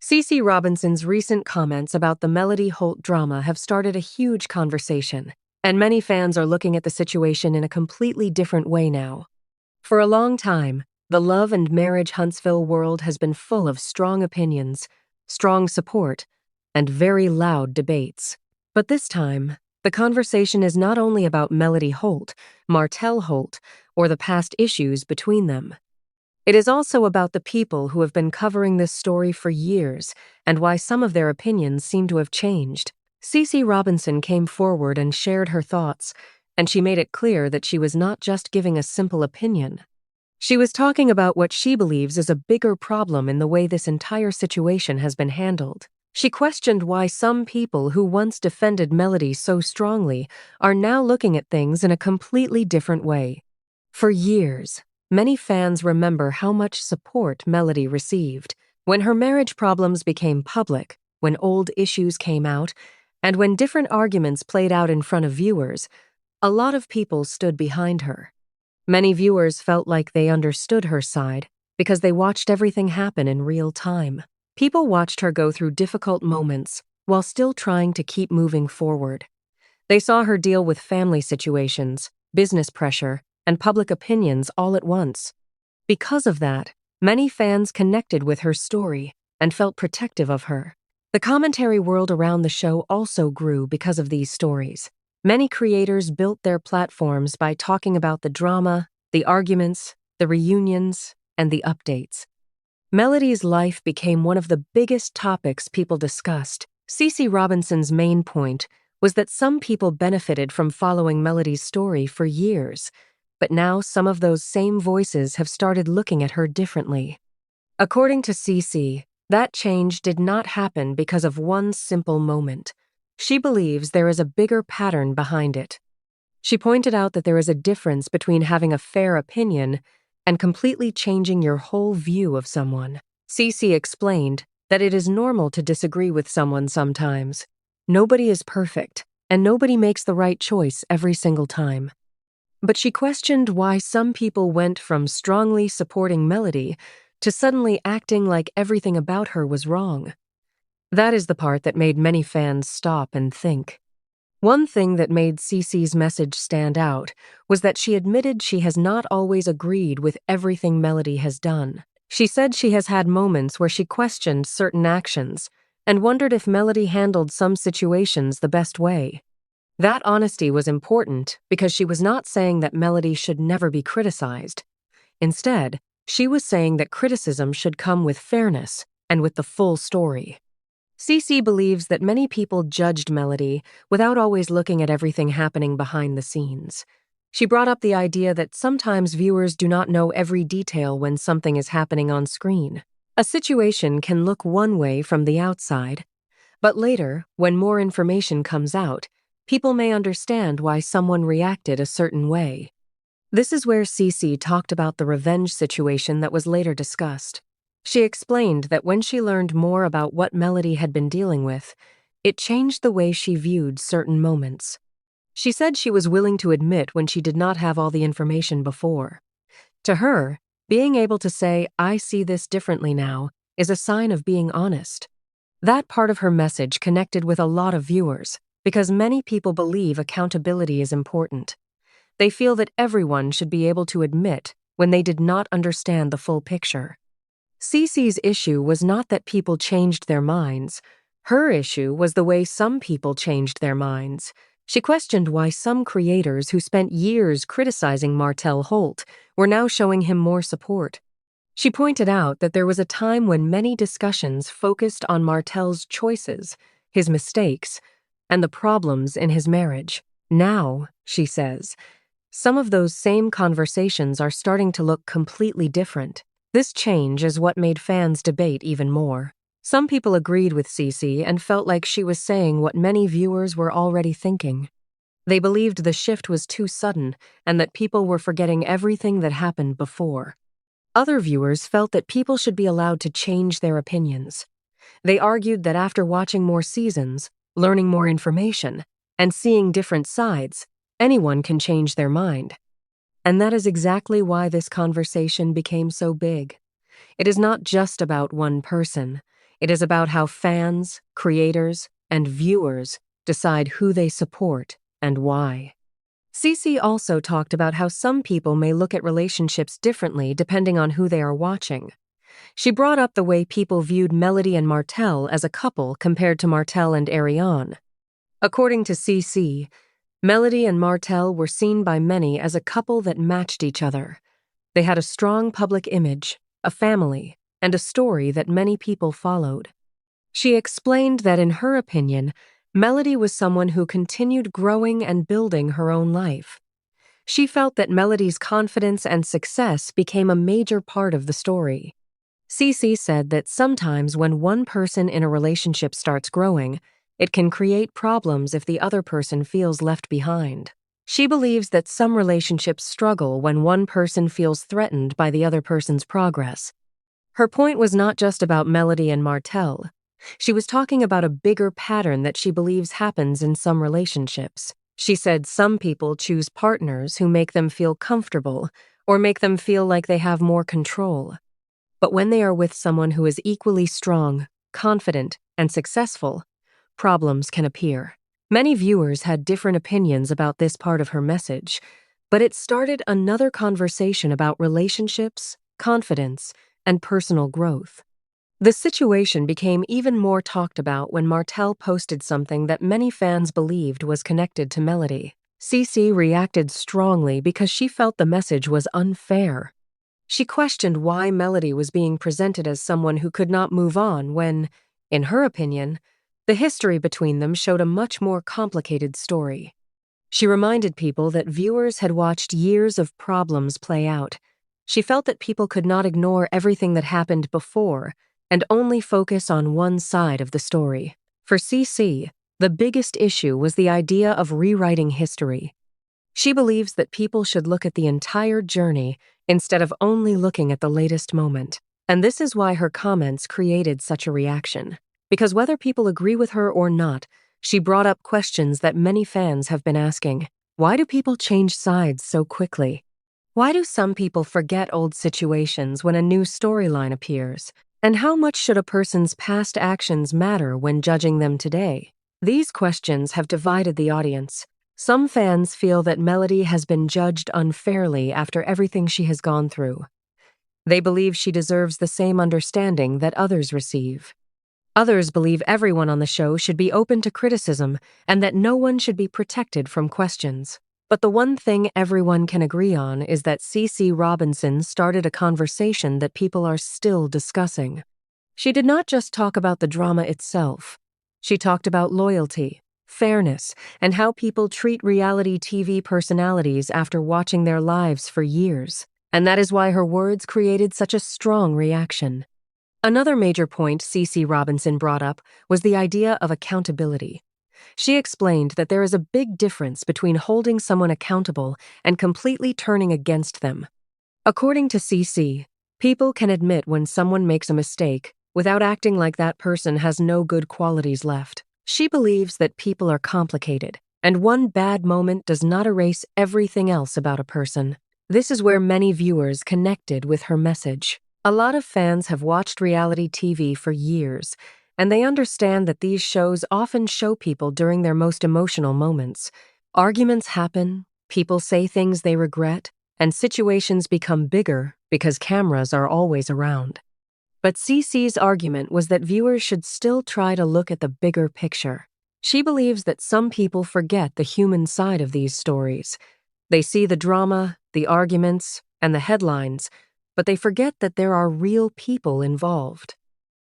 CeCe Robinson's recent comments about the Melody Holt drama have started a huge conversation, and many fans are looking at the situation in a completely different way now. For a long time, the Love and Marriage Huntsville world has been full of strong opinions, strong support, and very loud debates. But this time, the conversation is not only about Melody Holt, Martell Holt, or the past issues between them. It is also about the people who have been covering this story for years and why some of their opinions seem to have changed. CeCe Robinson came forward and shared her thoughts, and she made it clear that she was not just giving a simple opinion. She was talking about what she believes is a bigger problem in the way this entire situation has been handled. She questioned why some people who once defended Melody so strongly are now looking at things in a completely different way. For years, many fans remember how much support Melody received. When her marriage problems became public, when old issues came out, and when different arguments played out in front of viewers, a lot of people stood behind her. Many viewers felt like they understood her side because they watched everything happen in real time. People watched her go through difficult moments while still trying to keep moving forward. They saw her deal with family situations, business pressure, and public opinions all at once. Because of that, many fans connected with her story and felt protective of her. The commentary world around the show also grew because of these stories. Many creators built their platforms by talking about the drama, the arguments, the reunions, and the updates. Melody's life became one of the biggest topics people discussed. CeCe Robinson's main point was that some people benefited from following Melody's story for years, but now some of those same voices have started looking at her differently. According to CeCe, that change did not happen because of one simple moment. She believes there is a bigger pattern behind it. She pointed out that there is a difference between having a fair opinion and completely changing your whole view of someone. CeCe explained that it is normal to disagree with someone sometimes. Nobody is perfect, and nobody makes the right choice every single time. But she questioned why some people went from strongly supporting Melody to suddenly acting like everything about her was wrong. That is the part that made many fans stop and think. One thing that made CeCe's message stand out was that she admitted she has not always agreed with everything Melody has done. She said she has had moments where she questioned certain actions and wondered if Melody handled some situations the best way. That honesty was important because she was not saying that Melody should never be criticized. Instead, she was saying that criticism should come with fairness and with the full story. CeCe believes that many people judged Melody without always looking at everything happening behind the scenes. She brought up the idea that sometimes viewers do not know every detail when something is happening on screen. A situation can look one way from the outside, but later, when more information comes out, people may understand why someone reacted a certain way. This is where CeCe talked about the revenge situation that was later discussed. She explained that when she learned more about what Melody had been dealing with, it changed the way she viewed certain moments. She said she was willing to admit when she did not have all the information before. To her, being able to say, "I see this differently now," is a sign of being honest. That part of her message connected with a lot of viewers, because many people believe accountability is important. They feel that everyone should be able to admit when they did not understand the full picture. CeCe's issue was not that people changed their minds. Her issue was the way some people changed their minds. She questioned why some creators who spent years criticizing Martell Holt were now showing him more support. She pointed out that there was a time when many discussions focused on Martell's choices, his mistakes, and the problems in his marriage. Now, she says, some of those same conversations are starting to look completely different. This change is what made fans debate even more. Some people agreed with CeCe and felt like she was saying what many viewers were already thinking. They believed the shift was too sudden and that people were forgetting everything that happened before. Other viewers felt that people should be allowed to change their opinions. They argued that after watching more seasons, learning more information, and seeing different sides, anyone can change their mind. And that is exactly why this conversation became so big. It is not just about one person. It is about how fans, creators, and viewers decide who they support and why. CeCe also talked about how some people may look at relationships differently depending on who they are watching. She brought up the way people viewed Melody and Martell as a couple compared to Martell and Arianne. According to CeCe, Melody and Martell were seen by many as a couple that matched each other. They had a strong public image, a family, and a story that many people followed. She explained that in her opinion, Melody was someone who continued growing and building her own life. She felt that Melody's confidence and success became a major part of the story. CeCe said that sometimes when one person in a relationship starts growing, it can create problems if the other person feels left behind. She believes that some relationships struggle when one person feels threatened by the other person's progress. Her point was not just about Melody and Martell. She was talking about a bigger pattern that she believes happens in some relationships. She said some people choose partners who make them feel comfortable or make them feel like they have more control. But when they are with someone who is equally strong, confident, and successful, problems can appear. Many viewers had different opinions about this part of her message, but it started another conversation about relationships, confidence, and personal growth. The situation became even more talked about when Martell posted something that many fans believed was connected to Melody. CeCe reacted strongly because she felt the message was unfair. She questioned why Melody was being presented as someone who could not move on when, in her opinion, the history between them showed a much more complicated story. She reminded people that viewers had watched years of problems play out. She felt that people could not ignore everything that happened before and only focus on one side of the story. For CeCe, the biggest issue was the idea of rewriting history. She believes that people should look at the entire journey instead of only looking at the latest moment. And this is why her comments created such a reaction. Because whether people agree with her or not, she brought up questions that many fans have been asking. Why do people change sides so quickly? Why do some people forget old situations when a new storyline appears? And how much should a person's past actions matter when judging them today? These questions have divided the audience. Some fans feel that Melody has been judged unfairly after everything she has gone through. They believe she deserves the same understanding that others receive. Others believe everyone on the show should be open to criticism and that no one should be protected from questions. But the one thing everyone can agree on is that CeCe Robinson started a conversation that people are still discussing. She did not just talk about the drama itself. She talked about loyalty, fairness, and how people treat reality TV personalities after watching their lives for years. And that is why her words created such a strong reaction. Another major point CeCe Robinson brought up was the idea of accountability. She explained that there is a big difference between holding someone accountable and completely turning against them. According to CeCe, people can admit when someone makes a mistake without acting like that person has no good qualities left. She believes that people are complicated, and one bad moment does not erase everything else about a person. This is where many viewers connected with her message. A lot of fans have watched reality TV for years, and they understand that these shows often show people during their most emotional moments. Arguments happen, people say things they regret, and situations become bigger because cameras are always around. But CeCe's argument was that viewers should still try to look at the bigger picture. She believes that some people forget the human side of these stories. They see the drama, the arguments, and the headlines, but they forget that there are real people involved.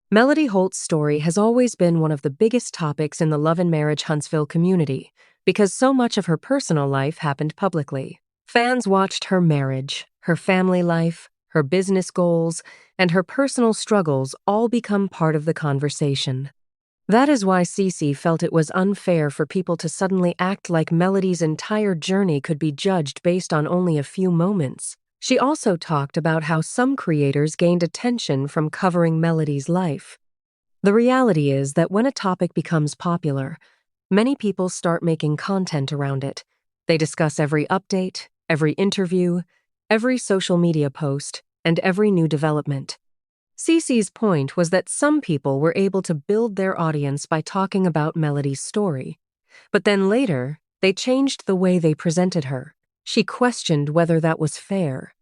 Melody Holt's story has always been one of the biggest topics in the Love Marriage Huntsville community because so much of her personal life happened publicly. Fans watched her marriage, her family life, her business goals, and her personal struggles all become part of the conversation. That is why CeCe felt it was unfair for people to suddenly act like Melody's entire journey could be judged based on only a few moments. She also talked about how some creators gained attention from covering Melody's life. The reality is that when a topic becomes popular, many people start making content around it. They discuss every update, every interview, every social media post, and every new development. CeCe's point was that some people were able to build their audience by talking about Melody's story. But then later, they changed the way they presented her. She questioned whether that was fair.